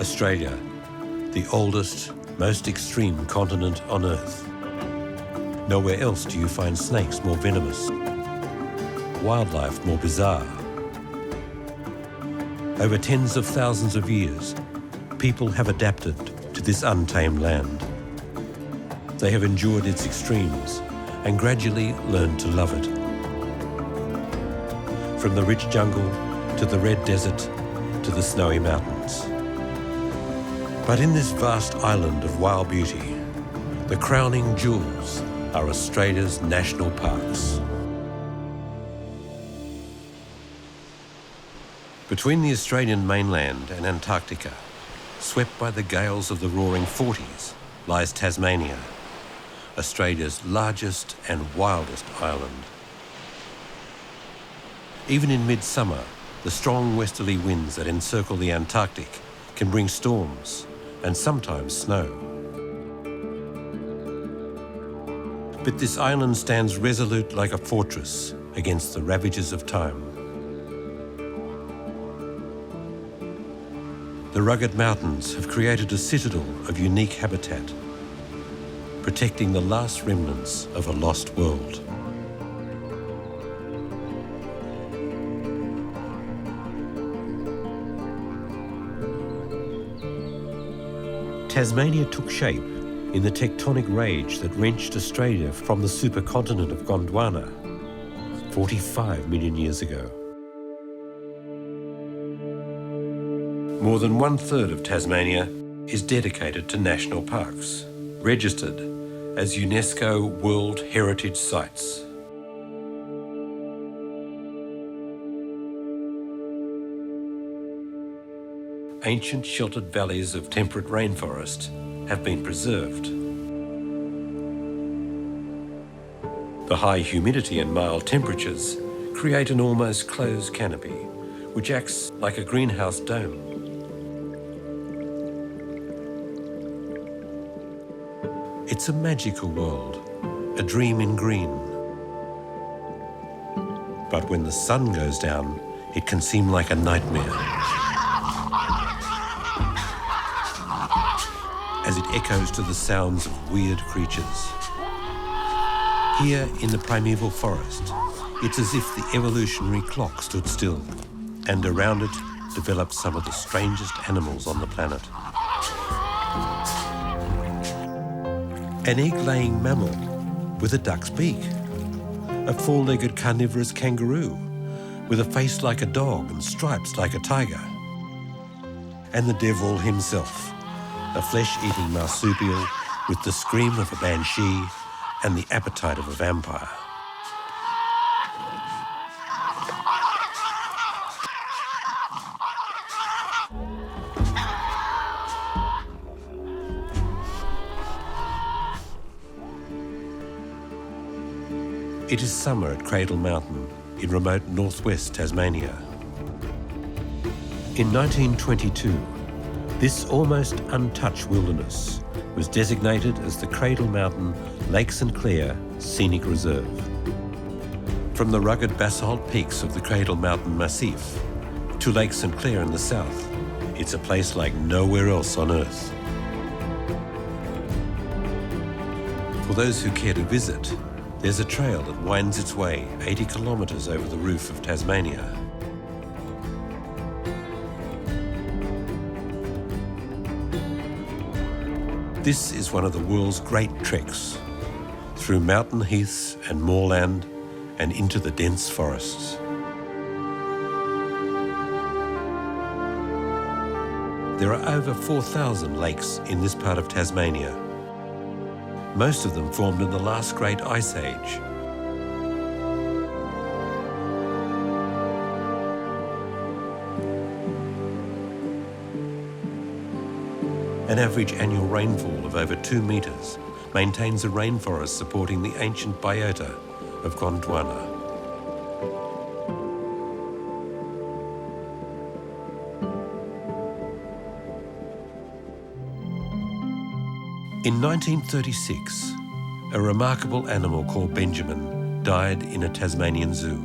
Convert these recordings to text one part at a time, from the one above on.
Australia, the oldest, most extreme continent on Earth. Nowhere else do you find snakes more venomous, wildlife more bizarre. Over tens of thousands of years, people have adapted to this untamed land. They have endured its extremes and gradually learned to love it. From the rich jungle to the red desert to the snowy mountains. But in this vast island of wild beauty, the crowning jewels are Australia's national parks. Between the Australian mainland and Antarctica, swept by the gales of the roaring 40s, lies Tasmania, Australia's largest and wildest island. Even in midsummer, the strong westerly winds that encircle the Antarctic can bring storms and sometimes snow. But this island stands resolute like a fortress against the ravages of time. The rugged mountains have created a citadel of unique habitat, protecting the last remnants of a lost world. Tasmania took shape in the tectonic rage that wrenched Australia from the supercontinent of Gondwana 45 million years ago. More than 1/3 of Tasmania is dedicated to national parks, registered as UNESCO World Heritage Sites. Ancient sheltered valleys of temperate rainforest have been preserved. The high humidity and mild temperatures create an almost closed canopy, which acts like a greenhouse dome. It's a magical world, a dream in green. But when the sun goes down, it can seem like a nightmare, as it echoes to the sounds of weird creatures. Here in the primeval forest, it's as if the evolutionary clock stood still, and around it developed some of the strangest animals on the planet. An egg-laying mammal with a duck's beak, a four-legged carnivorous kangaroo with a face like a dog and stripes like a tiger, and the devil himself, a flesh-eating marsupial with the scream of a banshee and the appetite of a vampire. It is summer at Cradle Mountain in remote northwest Tasmania. In 1922, this almost untouched wilderness was designated as the Cradle Mountain Lake St Clair Scenic Reserve. From the rugged basalt peaks of the Cradle Mountain Massif to Lake St Clair in the south, it's a place like nowhere else on Earth. For those who care to visit, there's a trail that winds its way 80 kilometres over the roof of Tasmania. This is one of the world's great treks, through mountain heaths and moorland and into the dense forests. There are over 4,000 lakes in this part of Tasmania, most of them formed in the last great ice age. An average annual rainfall of over 2 metres maintains a rainforest supporting the ancient biota of Gondwana. In 1936, a remarkable animal called Benjamin died in a Tasmanian zoo.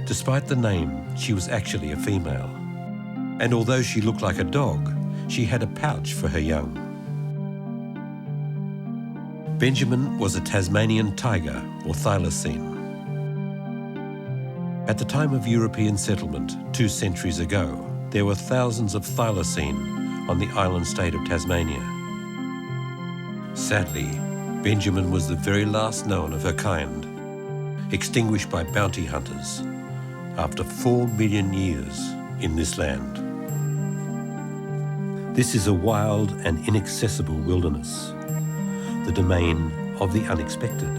Despite the name, she was actually a female. And although she looked like a dog, she had a pouch for her young. Benjamin was a Tasmanian tiger or thylacine. At the time of European settlement 2 centuries ago, there were thousands of thylacine on the island state of Tasmania. Sadly, Benjamin was the very last known of her kind, extinguished by bounty hunters after 4 million years in this land. This is a wild and inaccessible wilderness, the domain of the unexpected,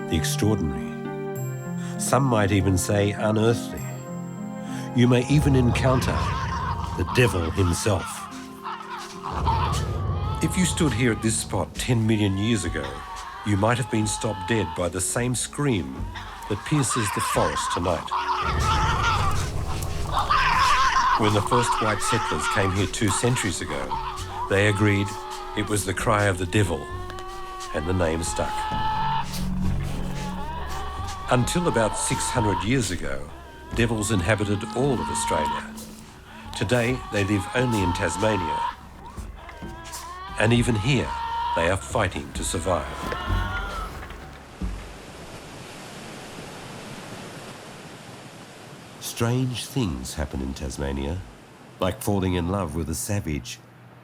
the extraordinary. Some might even say unearthly. You may even encounter the devil himself. If you stood here at this spot 10 million years ago, you might have been stopped dead by the same scream that pierces the forest tonight. When the first white settlers came here 2 centuries ago, they agreed it was the cry of the devil, and the name stuck. Until about 600 years ago, devils inhabited all of Australia. Today, they live only in Tasmania. And even here, they are fighting to survive. Strange things happen in Tasmania, like falling in love with a savage,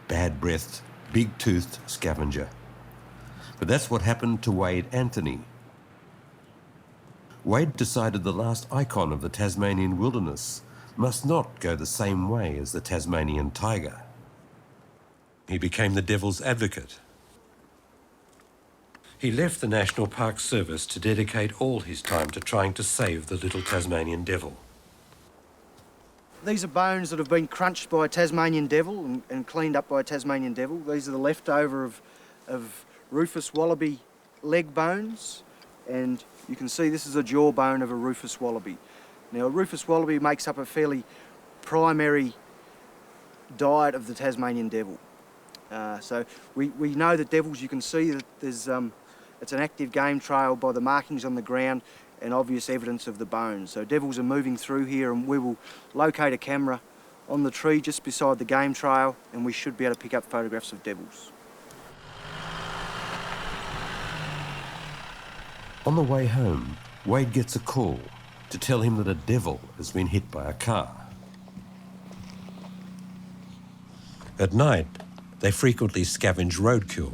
bad-breathed, big-toothed scavenger. But that's what happened to Wade Anthony. Wade decided the last icon of the Tasmanian wilderness must not go the same way as the Tasmanian tiger. He became the devil's advocate. He left the National Park Service to dedicate all his time to trying to save the little Tasmanian devil. These are bones that have been crunched by a Tasmanian devil and cleaned up by a Tasmanian devil. These are the leftover of rufous wallaby leg bones, and you can see this is a jawbone of a rufous wallaby. Now, a rufous wallaby makes up a fairly primary diet of the Tasmanian devil. So we know that devils, you can see that there's it's an active game trail by the markings on the ground and obvious evidence of the bones. So devils are moving through here, and we will locate a camera on the tree just beside the game trail, and we should be able to pick up photographs of devils. On the way home, Wade gets a call to tell him that a devil has been hit by a car. At night, they frequently scavenge roadkill,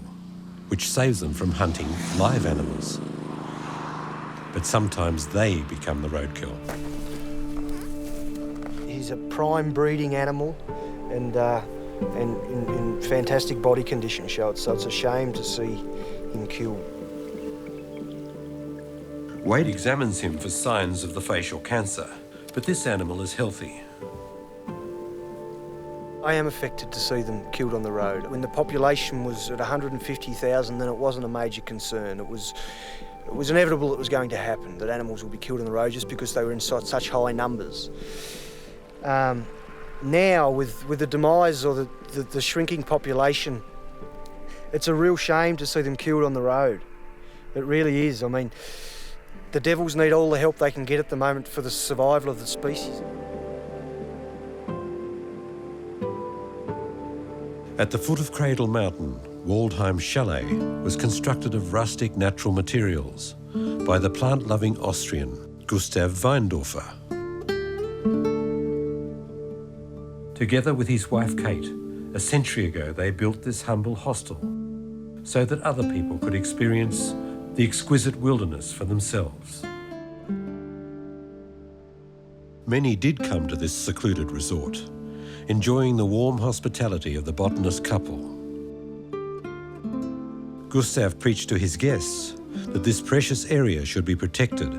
which saves them from hunting live animals. But sometimes they become the roadkill. He's a prime breeding animal and in fantastic body condition, so it's a shame to see him killed. Wade examines him for signs of the facial cancer, but this animal is healthy. I am affected to see them killed on the road. When the population was at 150,000, then it wasn't a major concern. It was inevitable it was going to happen, that animals would be killed on the road just because they were in such high numbers. Now, with the demise or the shrinking population, it's a real shame to see them killed on the road. It really is. I mean, the devils need all the help they can get at the moment for the survival of the species. At the foot of Cradle Mountain, Waldheim Chalet was constructed of rustic natural materials by the plant-loving Austrian Gustav Weindorfer. Together with his wife Kate, a century ago they built this humble hostel so that other people could experience the exquisite wilderness for themselves. Many did come to this secluded resort, enjoying the warm hospitality of the botanist couple. Gustav preached to his guests that this precious area should be protected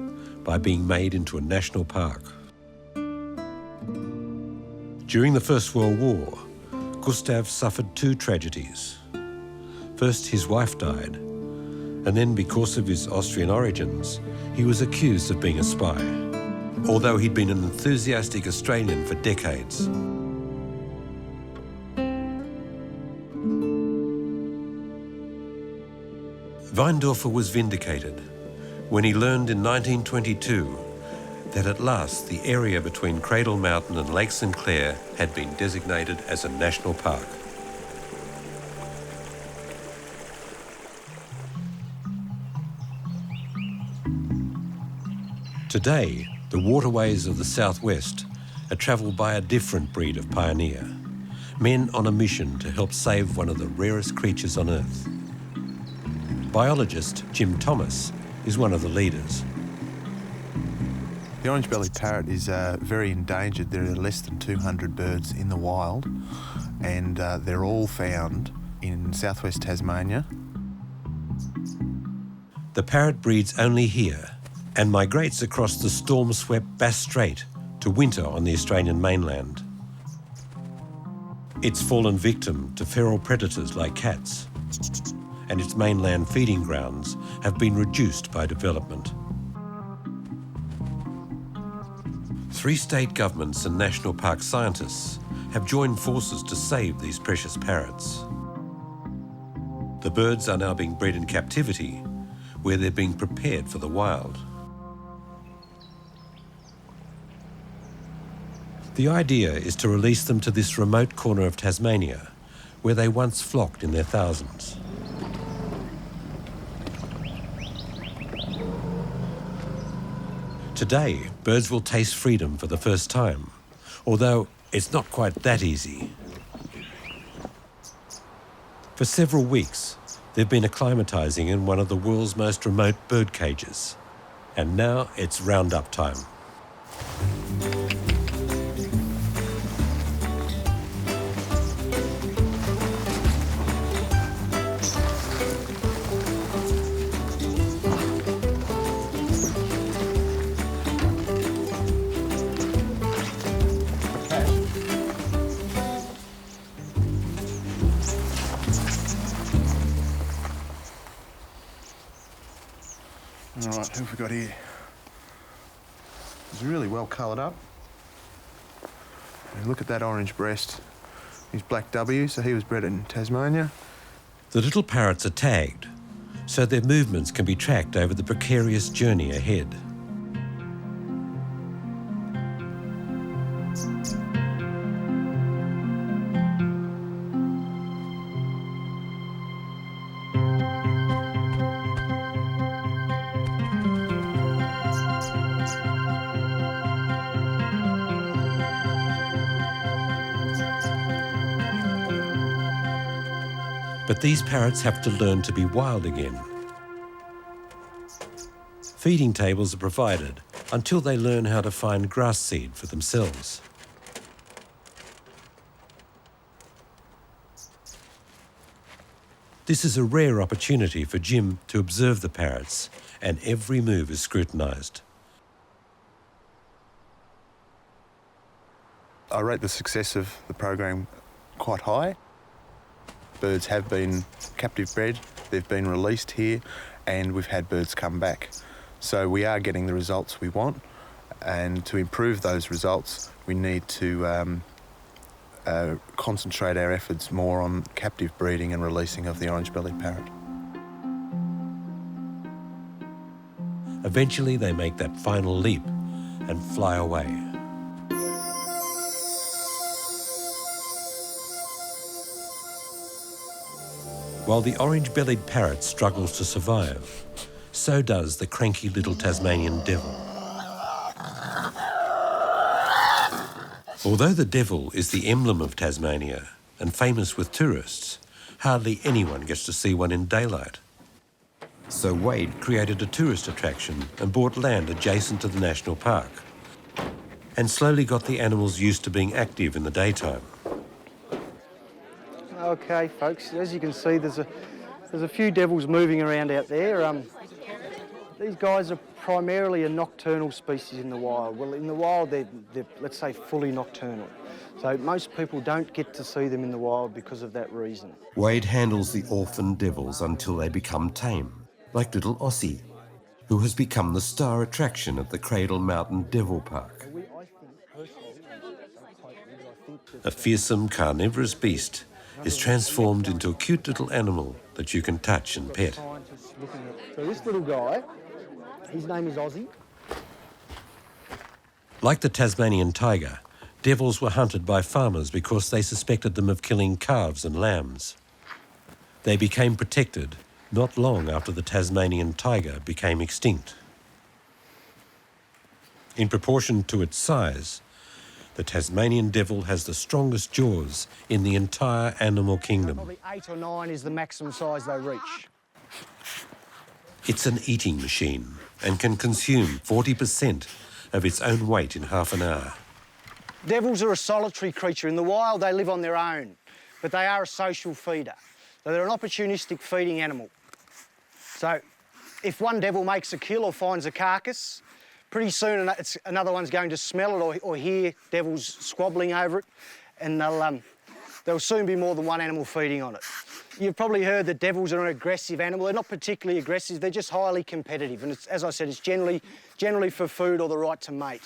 by being made into a national park. During the First World War, Gustav suffered 2 tragedies. First, his wife died, and then because of his Austrian origins, he was accused of being a spy, although he'd been an enthusiastic Australian for decades. Weindorfer was vindicated when he learned in 1922 that at last the area between Cradle Mountain and Lake St Clair had been designated as a national park. Today, the waterways of the southwest are travelled by a different breed of pioneer, men on a mission to help save one of the rarest creatures on Earth. Biologist Jim Thomas is one of the leaders. The orange-bellied parrot is very endangered. There are less than 200 birds in the wild, and they're all found in southwest Tasmania. The parrot breeds only here and migrates across the storm-swept Bass Strait to winter on the Australian mainland. It's fallen victim to feral predators like cats, and its mainland feeding grounds have been reduced by development. 3 state governments and national park scientists have joined forces to save these precious parrots. The birds are now being bred in captivity, where they're being prepared for the wild. The idea is to release them to this remote corner of Tasmania, where they once flocked in their thousands. Today, birds will taste freedom for the first time, although it's not quite that easy. For several weeks, they've been acclimatising in one of the world's most remote bird cages, and now it's roundup time. All right, who have we got here? He's really well coloured up. And look at that orange breast. He's black W, so he was bred in Tasmania. The little parrots are tagged, so their movements can be tracked over the precarious journey ahead. But these parrots have to learn to be wild again. Feeding tables are provided until they learn how to find grass seed for themselves. This is a rare opportunity for Jim to observe the parrots, and every move is scrutinised. I rate the success of the program quite high. Birds have been captive bred, they've been released here, and we've had birds come back. So we are getting the results we want, and to improve those results, we need to concentrate our efforts more on captive breeding and releasing of the orange-bellied parrot. Eventually they make that final leap and fly away. While the orange-bellied parrot struggles to survive, so does the cranky little Tasmanian devil. Although the devil is the emblem of Tasmania and famous with tourists, hardly anyone gets to see one in daylight. So Wade created a tourist attraction and bought land adjacent to the national park, and slowly got the animals used to being active in the daytime. Okay, folks, as you can see, there's a few devils moving around out there. These guys are primarily a nocturnal species in the wild. Well, in the wild, they're, let's say, fully nocturnal. So most people don't get to see them in the wild because of that reason. Wade handles the orphaned devils until they become tame, like little Aussie, who has become the star attraction at the Cradle Mountain Devil Park. A fearsome carnivorous beast is transformed into a cute little animal that you can touch and pet. So this little guy, his name is Aussie. Like the Tasmanian tiger, devils were hunted by farmers because they suspected them of killing calves and lambs. They became protected not long after the Tasmanian tiger became extinct. In proportion to its size, the Tasmanian devil has the strongest jaws in the entire animal kingdom. Probably 8 or 9 is the maximum size they reach. It's an eating machine and can consume 40% of its own weight in half an hour. Devils are a solitary creature. In the wild, they live on their own, but they are a social feeder. So they're an opportunistic feeding animal. So if one devil makes a kill or finds a carcass, pretty soon another one's going to smell it or hear devils squabbling over it, and there'll soon be more than one animal feeding on it. You've probably heard that devils are an aggressive animal. They're not particularly aggressive, they're just highly competitive. And it's, as I said, it's generally for food or the right to mate.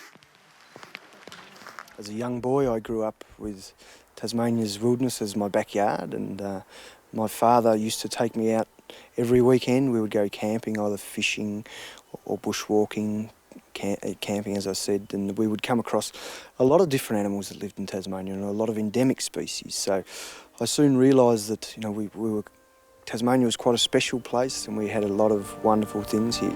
As a young boy, I grew up with Tasmania's wilderness as my backyard, and my father used to take me out every weekend. We would go camping, either fishing or bushwalking, camping, as I said, and we would come across a lot of different animals that lived in Tasmania and a lot of endemic species. So I soon realised that, you know, Tasmania was quite a special place and we had a lot of wonderful things here.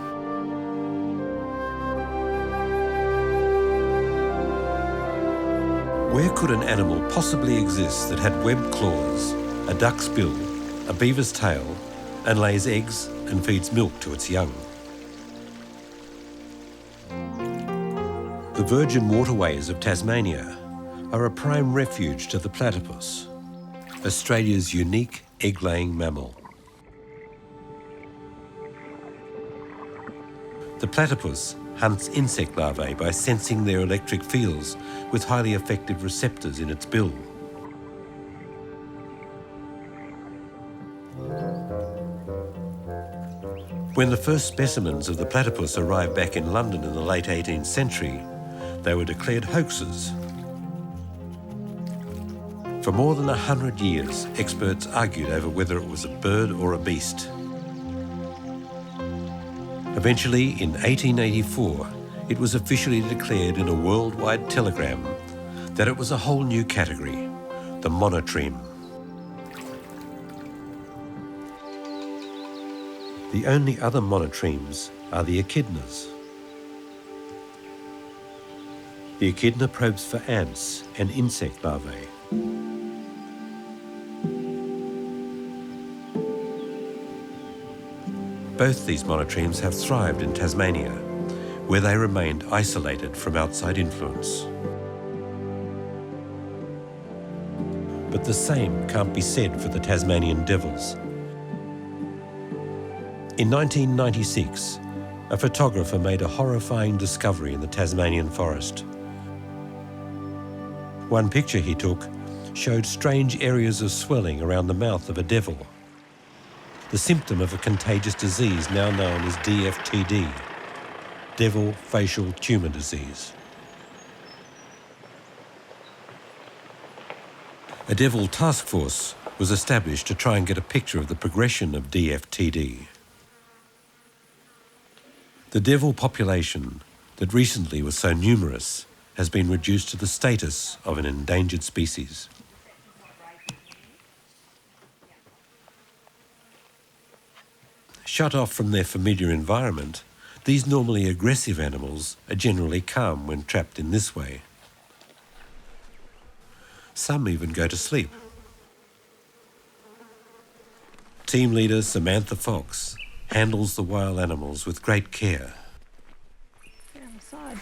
Where could an animal possibly exist that had webbed claws, a duck's bill, a beaver's tail, and lays eggs and feeds milk to its young? The virgin waterways of Tasmania are a prime refuge to the platypus, Australia's unique egg-laying mammal. The platypus hunts insect larvae by sensing their electric fields with highly effective receptors in its bill. When the first specimens of the platypus arrived back in London in the late 18th century, they were declared hoaxes. For more than 100 years, experts argued over whether it was a bird or a beast. Eventually, in 1884, it was officially declared in a worldwide telegram that it was a whole new category, the monotreme. The only other monotremes are the echidnas. The echidna probes for ants and insect larvae. Both these monotremes have thrived in Tasmania, where they remained isolated from outside influence. But the same can't be said for the Tasmanian devils. In 1996, a photographer made a horrifying discovery in the Tasmanian forest. One picture he took showed strange areas of swelling around the mouth of a devil, the symptom of a contagious disease now known as DFTD, devil facial tumour disease. A devil task force was established to try and get a picture of the progression of DFTD. The devil population that recently was so numerous has been reduced to the status of an endangered species. Shut off from their familiar environment, these normally aggressive animals are generally calm when trapped in this way. Some even go to sleep. Team leader Samantha Fox handles the wild animals with great care. Get on the side.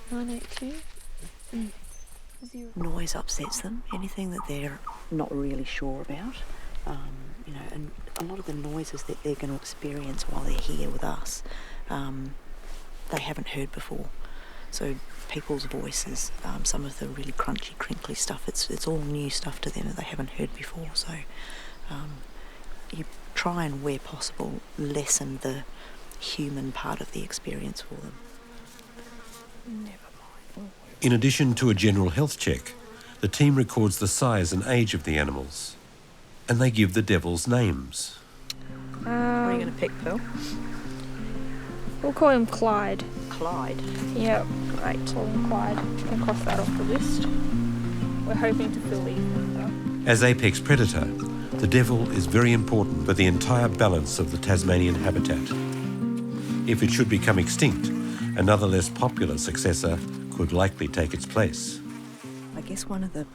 982. Noise upsets them, anything that they're not really sure about. You know, and a lot of the noises that they're going to experience while they're here with us, they haven't heard before. So people's voices, some of the really crunchy, crinkly stuff, it's all new stuff to them that they haven't heard before. So you try and, where possible, lessen the human part of the experience for them. Never mind. In addition to a general health check, the team records the size and age of the animals, and they give the devils names. What are you going to pick, Phil? We'll call him Clyde. Clyde. Yep. Great. All inquired. We can cross that off the list. We're hoping to fill these ones up. As apex predator, the devil is very important for the entire balance of the Tasmanian habitat. If it should become extinct, another less popular successor could likely take its place. I guess one of the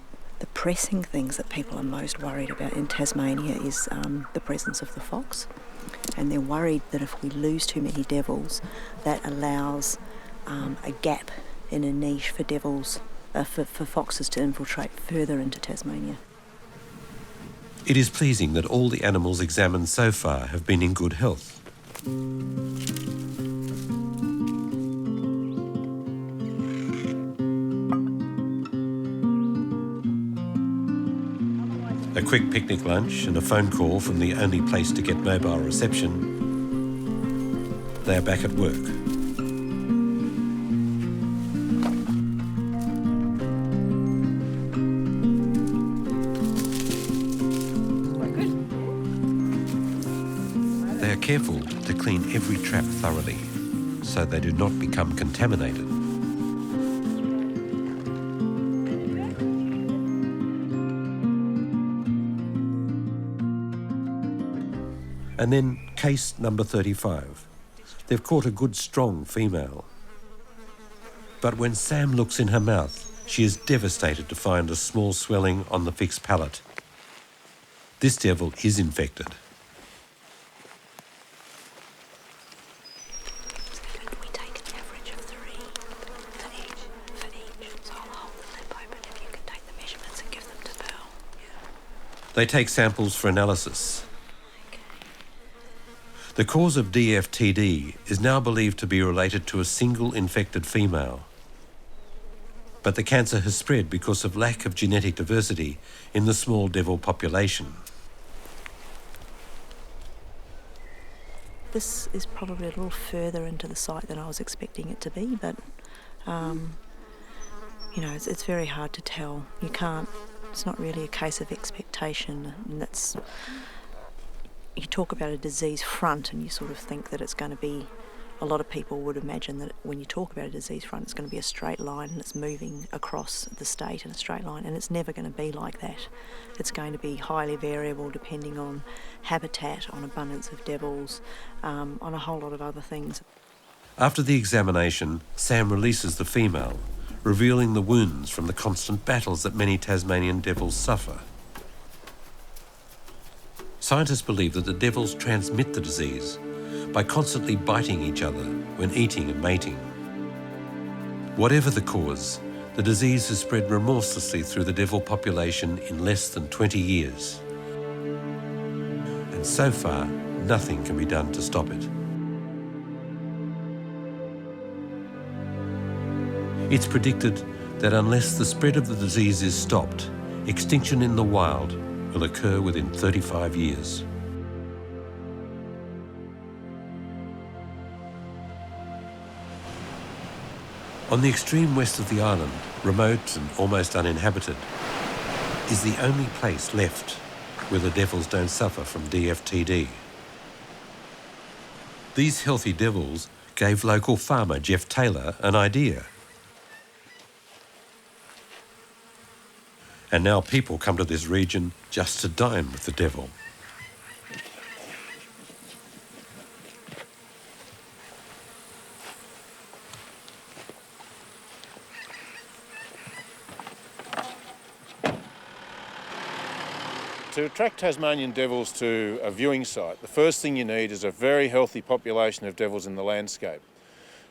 pressing things that people are most worried about in Tasmania is the presence of the fox. And they're worried that if we lose too many devils, that allows a gap in a niche for devils, for foxes to infiltrate further into Tasmania. It is pleasing that all the animals examined so far have been in good health. A quick picnic lunch and a phone call from the only place to get mobile reception. They are back at work. They are careful to clean every trap thoroughly so they do not become contaminated. And then case number 35. They've caught a good strong female. But when Sam looks in her mouth, she is devastated to find a small swelling on the fixed palate. This devil is infected. We take an average of 3 for each. So I'll hold the lip open if you can take the measurements and give them to Pearl. They take samples for analysis. The cause of DFTD is now believed to be related to a single infected female. But the cancer has spread because of lack of genetic diversity in the small devil population. This is probably a little further into the site than I was expecting it to be, but it's very hard to tell. It's not really a case of expectation, and you talk about a disease front and you sort of think that it's going to be, a lot of people would imagine that when you talk about a disease front, it's going to be a straight line and it's moving across the state in a straight line, and it's never going to be like that. It's going to be highly variable depending on habitat, on abundance of devils, on a whole lot of other things. After the examination, Sam releases the female, revealing the wounds from the constant battles that many Tasmanian devils suffer. Scientists believe that the devils transmit the disease by constantly biting each other when eating and mating. Whatever the cause, the disease has spread remorselessly through the devil population in less than 20 years. And so far, nothing can be done to stop it. It's predicted that unless the spread of the disease is stopped, extinction in the wild will occur within 35 years. On the extreme west of the island, remote and almost uninhabited, is the only place left where the devils don't suffer from DFTD. These healthy devils gave local farmer Jeff Taylor an idea. And now people come to this region just to dine with the devil. To attract Tasmanian devils to a viewing site, the first thing you need is a very healthy population of devils in the landscape.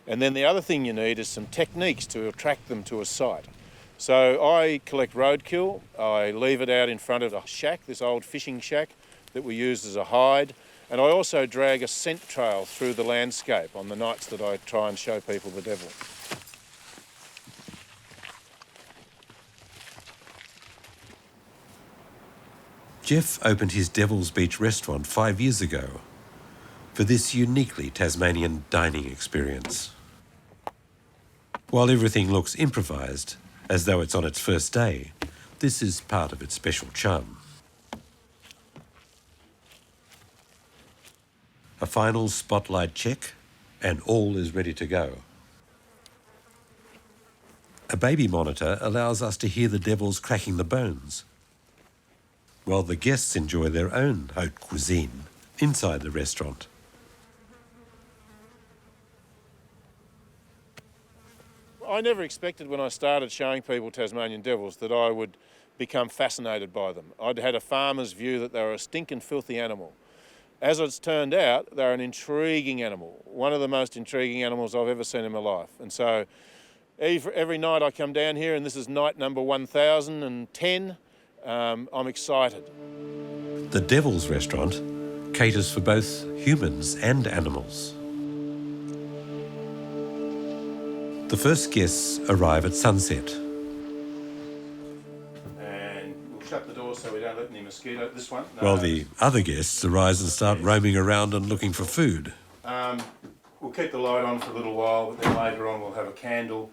And then the other thing you need is some techniques to attract them to a site. So I collect roadkill, I leave it out in front of a shack, this old fishing shack that we use as a hide, and I also drag a scent trail through the landscape on the nights that I try and show people the devil. Jeff opened his Devil's Beach restaurant 5 years ago for this uniquely Tasmanian dining experience. While everything looks improvised, as though it's on its first day, this is part of its special charm. A final spotlight check, and all is ready to go. A baby monitor allows us to hear the devils cracking the bones, while the guests enjoy their own haute cuisine inside the restaurant. I never expected when I started showing people Tasmanian devils that I would become fascinated by them. I'd had a farmer's view that they were a stinking filthy animal. As it's turned out, they're an intriguing animal, one of the most intriguing animals I've ever seen in my life. And so every night I come down here, and this is night number 1010, I'm excited. The Devil's Restaurant caters for both humans and animals. The first guests arrive at sunset. And we'll shut the door so we don't let any mosquito. This one? No. While the other guests arise and start roaming around and looking for food. We'll keep the light on for a little while, but then later on we'll have a candle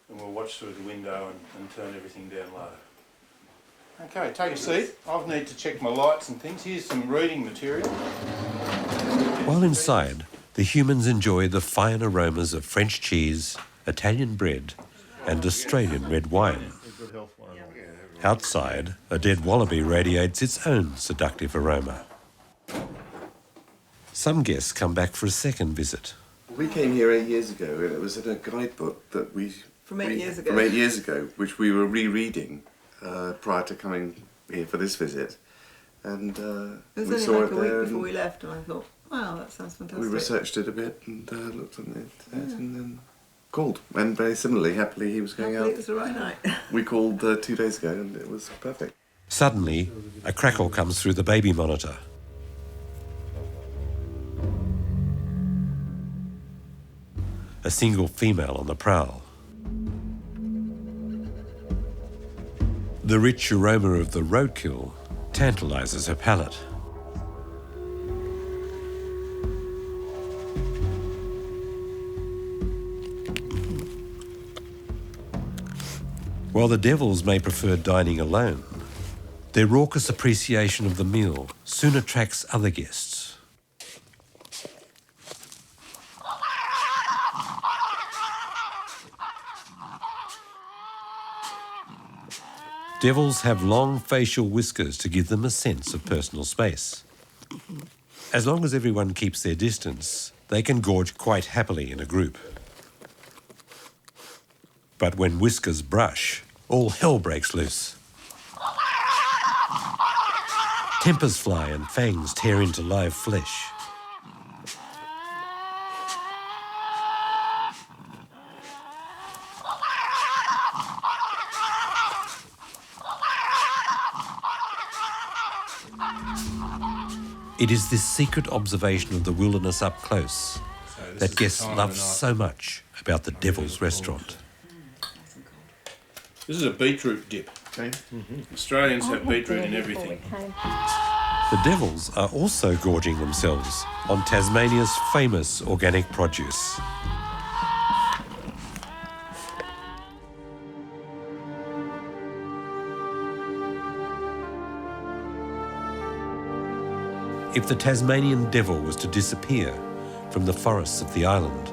and we'll watch through the window and turn everything down low. Okay, take a seat. I need to check my lights and things. Here's some reading material. While inside, the humans enjoy the fine aromas of French cheese, Italian bread and Australian red wine. Outside, a dead wallaby radiates its own seductive aroma. Some guests come back for a second visit. We came here 8 years ago, and it was in a guidebook that From 8 years ago? From 8 years ago, which we were rereading prior to coming here for this visit. And it was we only saw like it a there, week before we left, and I thought, wow, that sounds fantastic. we researched it a bit and looked at it, and then called. And very similarly, happily, he was going out. It was the right night. We called 2 days ago, and it was perfect. Suddenly, a crackle comes through the baby monitor. A single female on the prowl. The rich aroma of the roadkill tantalises her palate. While the devils may prefer dining alone, their raucous appreciation of the meal soon attracts other guests. Devils have long facial whiskers to give them a sense of personal space. As long as everyone keeps their distance, they can gorge quite happily in a group. But when whiskers brush, all hell breaks loose. Tempers fly and fangs tear into live flesh. It is this secret observation of the wilderness up close that guests love so much about the Devil's Restaurant. This is a beetroot dip. Okay. Australians have beetroot in everything. The Devils are also gorging themselves on Tasmania's famous organic produce. If the Tasmanian devil was to disappear from the forests of the island,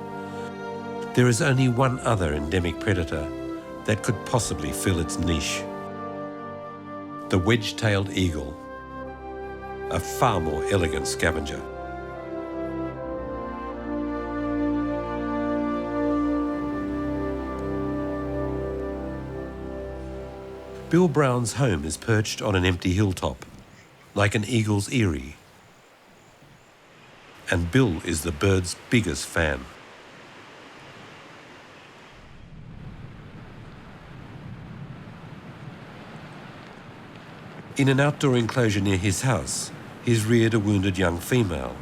there is only one other endemic predator that could possibly fill its niche. The wedge-tailed eagle, a far more elegant scavenger. Bill Brown's home is perched on an empty hilltop, like an eagle's eyrie. And Bill is the bird's biggest fan. In an outdoor enclosure near his house, he's reared a wounded young female.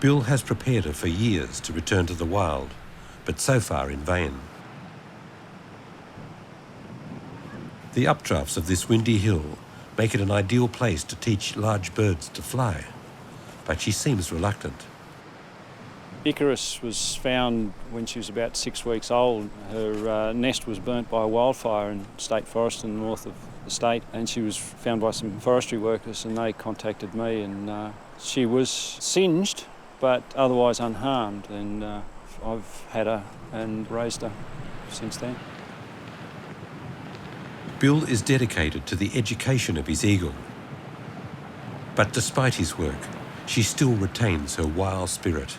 Bill has prepared her for years to return to the wild, but so far in vain. The updrafts of this windy hill make it an ideal place to teach large birds to fly, but she seems reluctant. Icarus was found when she was about 6 weeks old. Her nest was burnt by a wildfire in state forest in the north of the state, and she was found by some forestry workers, and they contacted me, and she was singed but otherwise unharmed, and I've had her and raised her since then. Bill is dedicated to the education of his eagle. But despite his work, she still retains her wild spirit.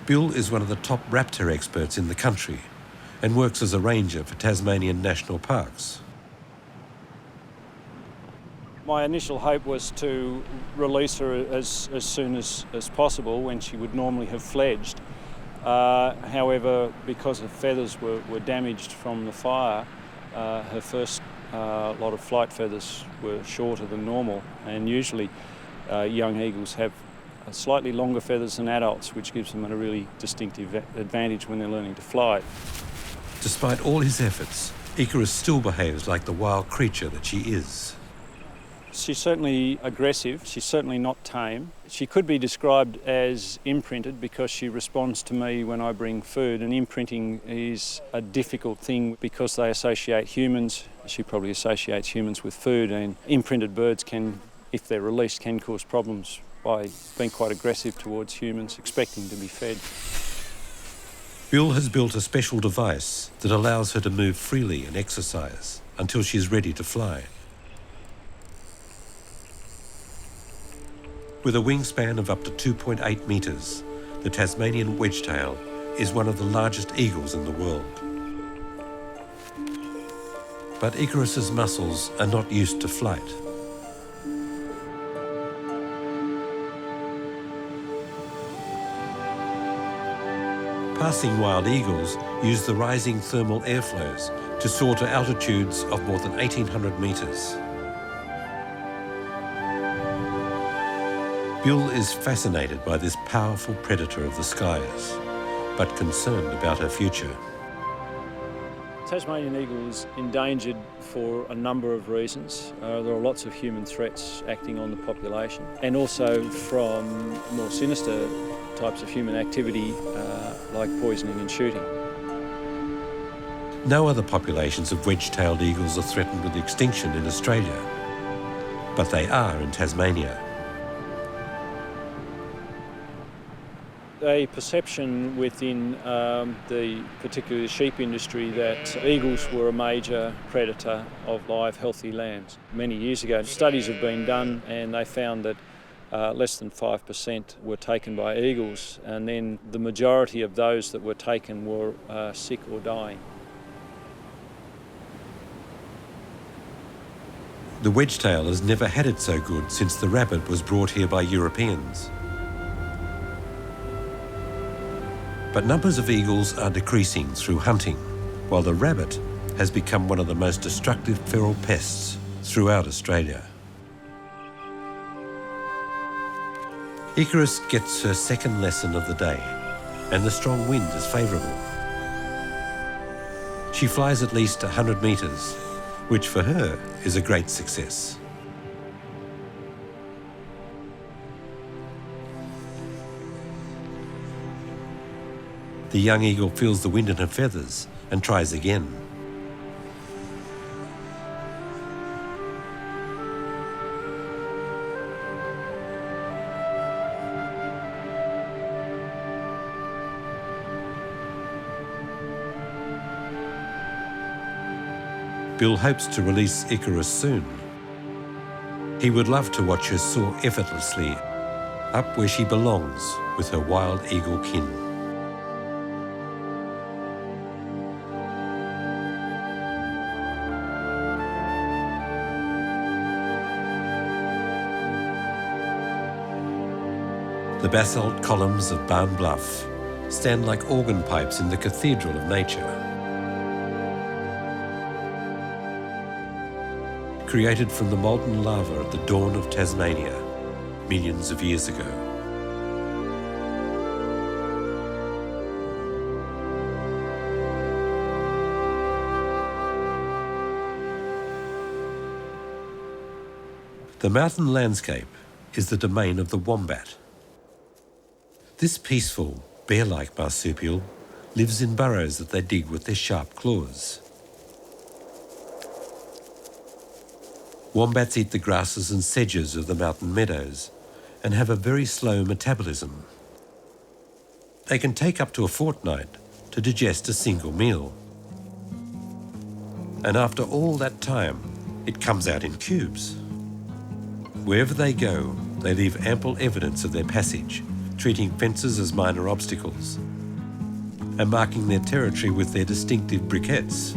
Bill is one of the top raptor experts in the country and works as a ranger for Tasmanian national parks. My initial hope was to release her as soon as possible when she would normally have fledged. However, because her feathers were damaged from the fire, her first lot of flight feathers were shorter than normal, and usually young eagles have slightly longer feathers than adults, which gives them a really distinctive advantage when they're learning to fly. Despite all his efforts, Icarus still behaves like the wild creature that she is. She's certainly aggressive, she's certainly not tame. She could be described as imprinted because she responds to me when I bring food, and imprinting is a difficult thing because they associate humans. She probably associates humans with food, and imprinted birds can, if they're released, can cause problems by being quite aggressive towards humans, expecting to be fed. Bill has built a special device that allows her to move freely and exercise until she's ready to fly. With a wingspan of up to 2.8 metres, the Tasmanian wedge-tailed is one of the largest eagles in the world. But Icarus's muscles are not used to flight. Passing wild eagles use the rising thermal airflows to soar to altitudes of more than 1,800 metres. Bill is fascinated by this powerful predator of the skies, but concerned about her future. Tasmanian eagle is endangered for a number of reasons. There are lots of human threats acting on the population, and also from more sinister types of human activity like poisoning and shooting. No other populations of wedge-tailed eagles are threatened with extinction in Australia, but they are in Tasmania. A perception within particularly the sheep industry that eagles were a major predator of live, healthy lambs. Many years ago, studies have been done and they found that less than 5% were taken by eagles, and then the majority of those that were taken were sick or dying. The wedge-tail has never had it so good since the rabbit was brought here by Europeans. But numbers of eagles are decreasing through hunting, while the rabbit has become one of the most destructive feral pests throughout Australia. Icarus gets her second lesson of the day, and the strong wind is favourable. She flies at least 100 metres, which for her is a great success. The young eagle feels the wind in her feathers and tries again. Bill hopes to release Icarus soon. He would love to watch her soar effortlessly up where she belongs with her wild eagle kin. The basalt columns of Barn Bluff stand like organ pipes in the cathedral of nature. Created from the molten lava at the dawn of Tasmania, millions of years ago. The mountain landscape is the domain of the wombat. This peaceful, bear-like marsupial lives in burrows that they dig with their sharp claws. Wombats eat the grasses and sedges of the mountain meadows and have a very slow metabolism. They can take up to a fortnight to digest a single meal. And after all that time, it comes out in cubes. Wherever they go, they leave ample evidence of their passage, treating fences as minor obstacles and marking their territory with their distinctive briquettes.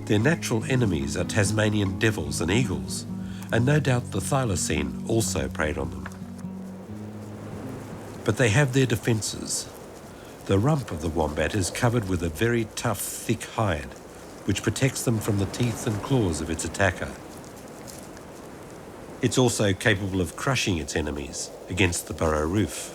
Their natural enemies are Tasmanian devils and eagles, and no doubt the thylacine also preyed on them. But they have their defences. The rump of the wombat is covered with a very tough, thick hide, which protects them from the teeth and claws of its attacker. It's also capable of crushing its enemies against the burrow roof.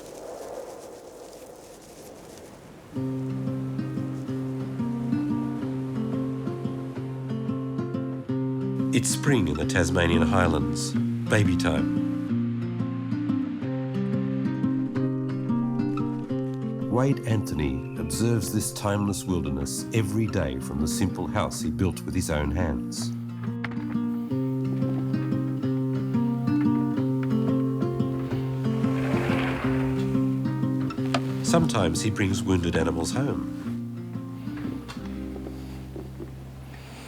It's spring in the Tasmanian Highlands, baby time. Wade Anthony observes this timeless wilderness every day from the simple house he built with his own hands. Sometimes he brings wounded animals home.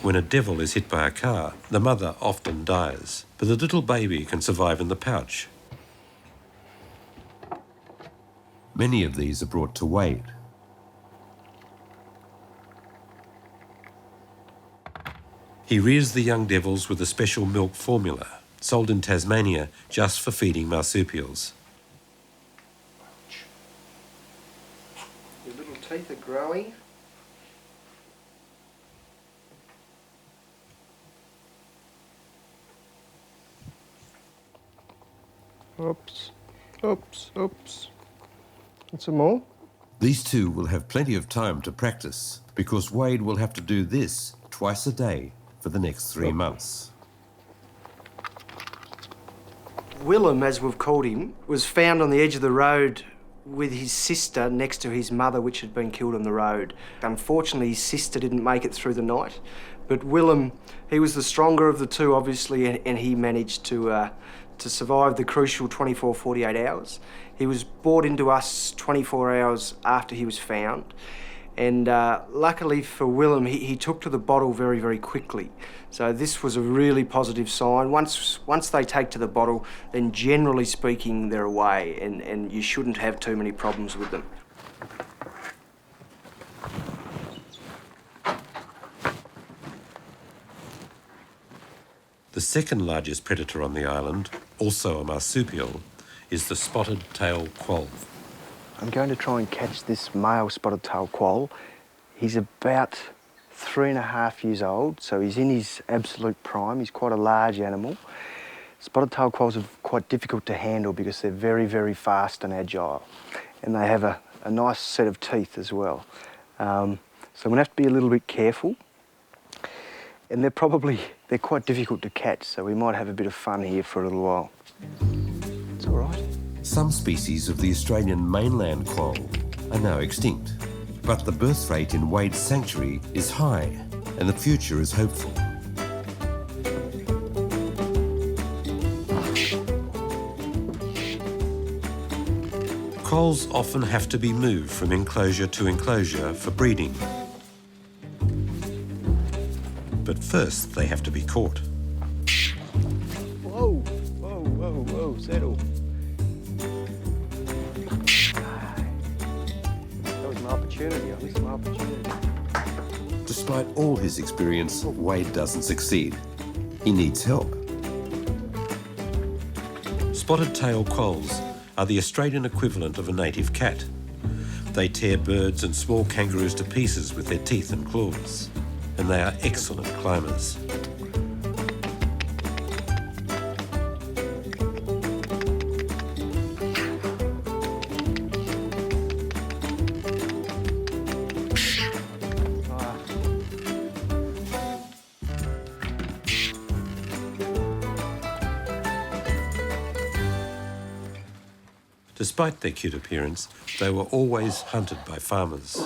When a devil is hit by a car, the mother often dies, but the little baby can survive in the pouch. Many of these are brought to Wade. He rears the young devils with a special milk formula, sold in Tasmania just for feeding marsupials. Your little teeth are growing. Oops, oops, oops. And some more. These two will have plenty of time to practice because Wade will have to do this twice a day for the next 3 months. Willem, as we've called him, was found on the edge of the road with his sister next to his mother, which had been killed on the road. Unfortunately, his sister didn't make it through the night, but Willem, he was the stronger of the two, obviously, and he managed to survive the crucial 24, 48 hours. He was brought into us 24 hours after he was found, and luckily for Willem, he took to the bottle very, very quickly. So this was a really positive sign. Once they take to the bottle, then generally speaking, they're away, and you shouldn't have too many problems with them. The second largest predator on the island, also a marsupial, is the spotted-tailed quoll. I'm going to try and catch this male spotted-tailed quoll. He's about 3.5 years old, so he's in his absolute prime. He's quite a large animal. Spotted-tailed quolls are quite difficult to handle because they're very, very fast and agile, and they have a nice set of teeth as well. So I'm going to have to be a little bit careful. And they're quite difficult to catch, so we might have a bit of fun here for a little while. It's all right. Some species of the Australian mainland quoll are now extinct, but the birth rate in Wade's sanctuary is high, and the future is hopeful. Quolls often have to be moved from enclosure to enclosure for breeding. But first, they have to be caught. Whoa, whoa, whoa, whoa, settle. That was my opportunity. I missed my opportunity. Despite all his experience, Wade doesn't succeed. He needs help. Spotted-tailed quolls are the Australian equivalent of a native cat. They tear birds and small kangaroos to pieces with their teeth and claws, and they are excellent climbers. Despite their cute appearance, they were always hunted by farmers.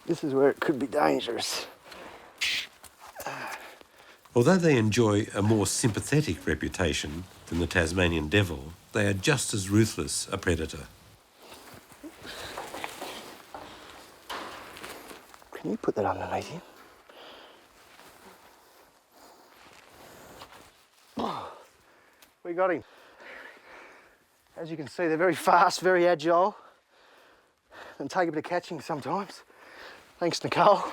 This is where it could be dangerous. Although they enjoy a more sympathetic reputation than the Tasmanian devil, they are just as ruthless a predator. Can you put that underneath you? Oh, we got him. As you can see, they're very fast, very agile, and take a bit of catching sometimes. Thanks, Nicole.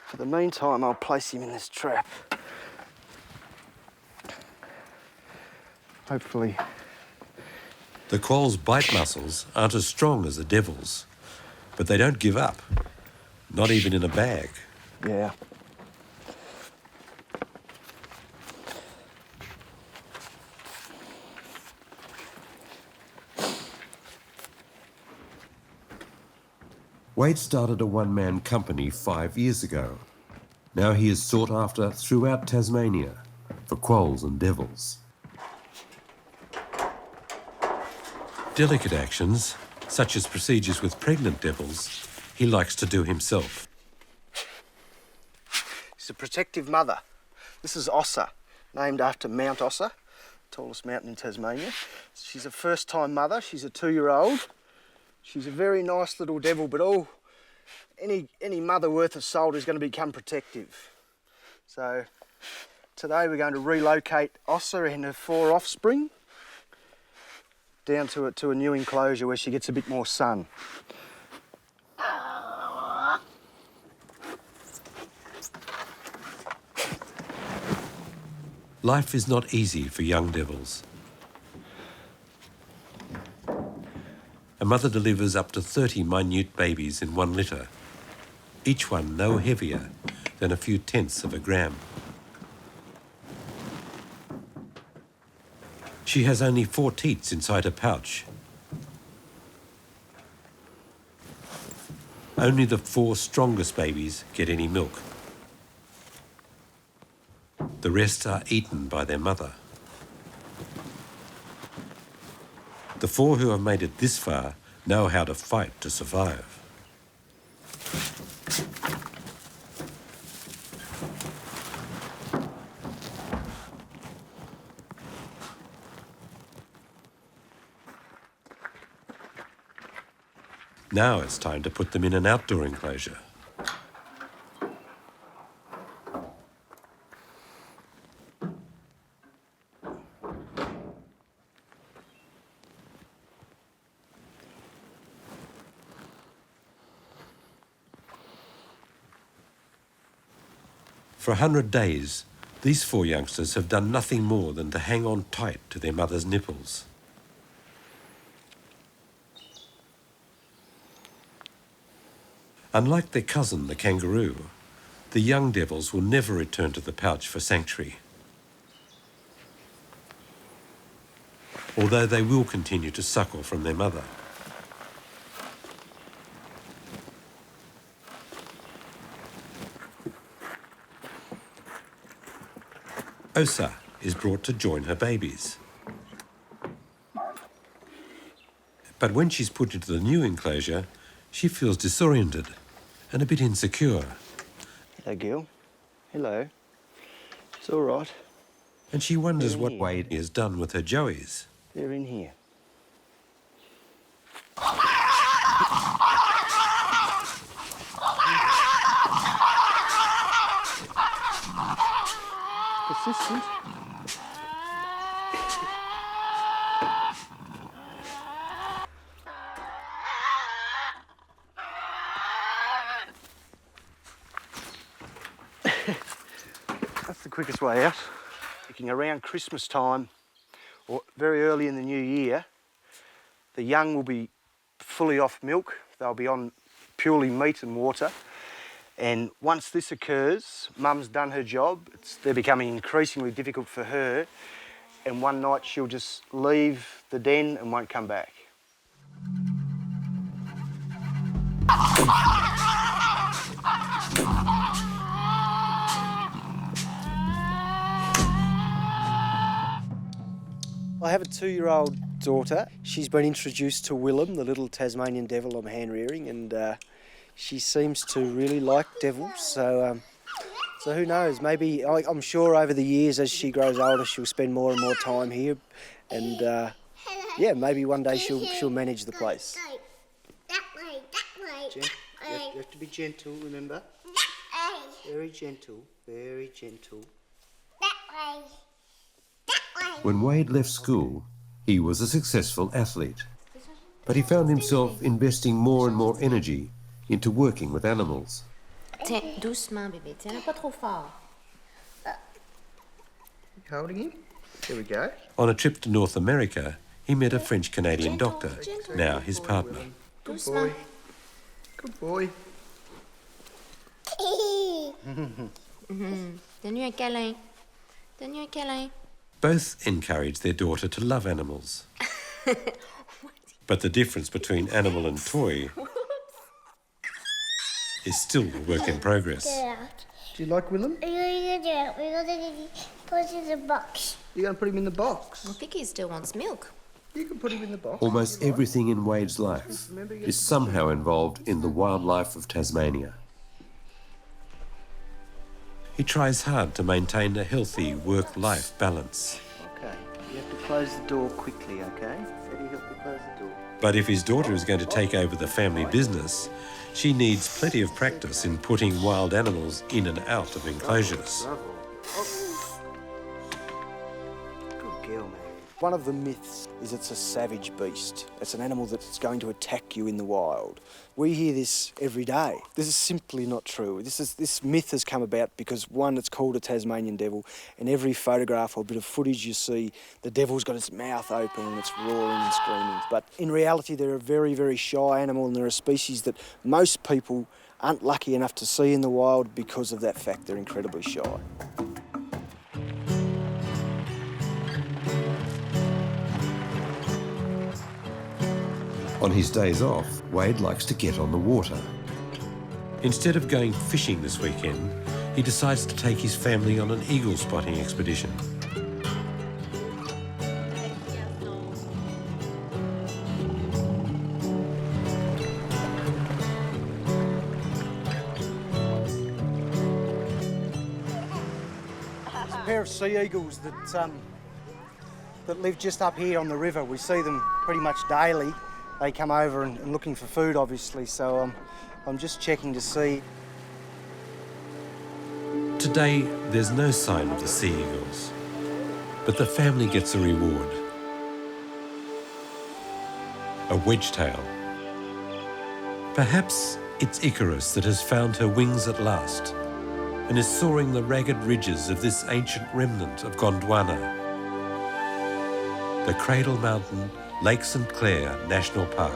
For the meantime, I'll place him in this trap. Hopefully. The quoll's bite muscles aren't as strong as the devil's, but they don't give up, not even in a bag. Yeah. Wade started a one-man company 5 years ago. Now he is sought after throughout Tasmania for quolls and devils. Delicate actions, such as procedures with pregnant devils, he likes to do himself. She's a protective mother. This is Ossa, named after Mount Ossa, tallest mountain in Tasmania. She's a first-time mother. She's a 2-year-old. She's a very nice little devil, but any mother worth of salt is going to become protective. So today we're going to relocate Ossa and her 4 offspring down to a new enclosure where she gets a bit more sun. Life is not easy for young devils. A mother delivers up to 30 minute babies in one litter, each one no heavier than a few tenths of a gram. She has only 4 teats inside her pouch. Only the 4 strongest babies get any milk. The rest are eaten by their mother. The 4 who have made it this far know how to fight to survive. Now it's time to put them in an outdoor enclosure. For 100 days, these 4 youngsters have done nothing more than to hang on tight to their mother's nipples. Unlike their cousin, the kangaroo, the young devils will never return to the pouch for sanctuary. Although they will continue to suckle from their mother. Ossa is brought to join her babies. But when she's put into the new enclosure, she feels disoriented and a bit insecure. Hello, Gil. Hello. It's all right. And she wonders what Wade has done with her joeys. They're in here. Persistent. That's the quickest way out. Thinking around Christmas time or very early in the new year, the young will be fully off milk. They'll be on purely meat and water. And once this occurs, Mum's done her job. They're becoming increasingly difficult for her. And one night she'll just leave the den and won't come back. I have a 2-year-old daughter. She's been introduced to Willem, the little Tasmanian devil I'm hand rearing, and she seems to really like devils. So who knows? Maybe I'm sure over the years, as she grows older, she'll spend more and more time here, and yeah, maybe one day she'll manage the place. That way. Jen? You have to be gentle, remember? Very gentle, very gentle. When Wade left school, he was a successful athlete, but he found himself investing more and more energy into working with animals. Tiens, doucement, bébé. Tiens, pas trop fort. You holding him? There we go. On a trip to North America, he met a French-Canadian doctor, now his partner. Good boy. Good boy. Donne-lui un câlin. Donne-lui un câlin. Both encourage their daughter to love animals. But the difference between animal and toy is still a work in progress. Do you like Willem? We're gonna put it in the box. You're going to put him in the box? Well, Vicky still wants milk. You can put him in the box. Almost everything in Wade's life is somehow involved in the wildlife of Tasmania. He tries hard to maintain a healthy work-life balance. Okay, you have to close the door quickly, okay? Daddy, help you close the door. But if his daughter is going to take over the family business, she needs plenty of practice in putting wild animals in and out of enclosures. Bravo. Good girl, man. One of the myths is it's a savage beast. It's an animal that's going to attack you in the wild. We hear this every day. This is simply not true. This myth has come about because, one, it's called a Tasmanian devil, and every photograph or bit of footage you see, the devil's got its mouth open and it's roaring and screaming. But in reality, they're a very, very shy animal, and they're a species that most people aren't lucky enough to see in the wild because of that fact. They're incredibly shy. On his days off, Wade likes to get on the water. Instead of going fishing this weekend, he decides to take his family on an eagle spotting expedition. There's a pair of sea eagles that live just up here on the river. We see them pretty much daily. They come over and looking for food, obviously, so I'm just checking to see. Today, there's no sign of the sea eagles, but the family gets a reward. A wedge-tailed. Perhaps it's Icarus that has found her wings at last and is soaring the ragged ridges of this ancient remnant of Gondwana. The Cradle Mountain, Lake St Clair National Park.